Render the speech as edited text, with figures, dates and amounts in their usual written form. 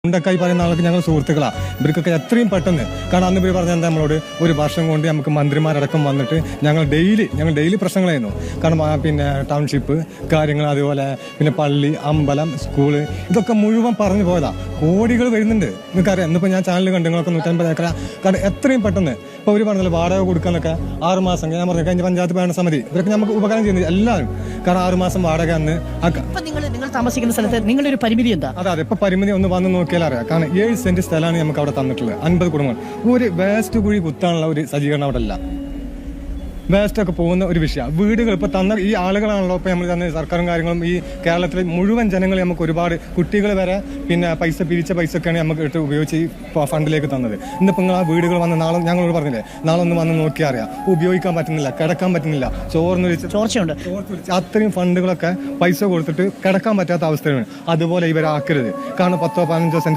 ഉണ്ടക്കായി പറയുന്ന ആൾക്ക് ഞങ്ങൾ സുഹൃത്തുക്കളാണ്. ഇവർക്കൊക്കെ എത്രയും പെട്ടെന്ന്, കാരണം അന്ന് ഇവർ പറഞ്ഞാൽ നമ്മളോട് ഒരു വർഷം കൊണ്ട് നമുക്ക് മന്ത്രിമാരടക്കം വന്നിട്ട് ഞങ്ങൾ ഡെയിലി പ്രശ്നങ്ങളായിരുന്നു. കാരണം പിന്നെ ടൗൺഷിപ്പ് കാര്യങ്ങൾ, അതുപോലെ പിന്നെ പള്ളി, അമ്പലം, സ്കൂള്, ഇതൊക്കെ മുഴുവൻ പറഞ്ഞു പോയതാ. കോടികൾ വരുന്നുണ്ട്. നിങ്ങൾക്കറിയാം, ഇന്നിപ്പോൾ ഞാൻ ചാനൽ കണ്ടു, നിങ്ങൾക്ക് 150 ഏക്കർ. കാരണം എത്രയും പെട്ടെന്ന് ഇപ്പോൾ അവർ പറഞ്ഞല്ലോ വാടക കൊടുക്കാനൊക്കെ 6 മാസം, ഞാൻ പറഞ്ഞു കഴിഞ്ഞ പഞ്ചായത്ത് ഭരണ സമിതി ഇവരൊക്കെ നമുക്ക് ഉപകാരം ചെയ്യുന്നത് എല്ലാവരും. കാരണം 6 മാസം വാടക അന്ന് നിങ്ങൾ താമസിക്കുന്ന സ്ഥലത്ത് നിങ്ങളുടെ ഒരു പരിമിതി എന്താ? അതെ, ഇപ്പൊ പരിമിതി ഒന്ന് വന്ന് നോക്കിയാൽ അറിയാം. കാരണം 7 സെന്റ് സ്ഥലമാണ് നമുക്ക് അവിടെ തന്നിട്ടുള്ളത്. 50 കുടുംബങ്ങൾ. ഒരു വേസ്റ്റ് കുഴി കുത്താനുള്ള ഒരു സജ്ജീകരണം അവിടെ അല്ല. വേസ്റ്റ് ഒക്കെ പോകുന്ന ഒരു വിഷയമാണ്. വീടുകൾ ഇപ്പൊ തന്ന ഈ ആളുകളാണല്ലോ ഇപ്പൊ നമ്മൾ തന്ന സർക്കാരും കാര്യങ്ങളും. ഈ കേരളത്തിലെ മുഴുവൻ ജനങ്ങളെ നമുക്ക് ഒരുപാട് കുട്ടികൾ വരെ പിന്നെ പിരിച്ച പൈസ ഒക്കെയാണ് നമുക്ക് ഇട്ട് ഉപയോഗിച്ച് ഈ ഫണ്ടിലേക്ക് തന്നത്. ഇന്നിപ്പോൾ നിങ്ങൾ ആ വീടുകൾ വന്ന് നാളെ ഞങ്ങളോട് പറഞ്ഞില്ലേ, നാളെ ഒന്ന് വന്ന് നോക്കിയാൽ അറിയാം. ഉപയോഗിക്കാൻ പറ്റുന്നില്ല, കിടക്കാൻ പറ്റുന്നില്ല, ചോർച്ചയുണ്ട്. അത്രയും ഫണ്ടുകളൊക്കെ പൈസ കൊടുത്തിട്ട് കിടക്കാൻ പറ്റാത്ത അവസ്ഥയാണ്. അതുപോലെ ഇവരാക്കരുത്. കാരണം 10-15 സെന്റ്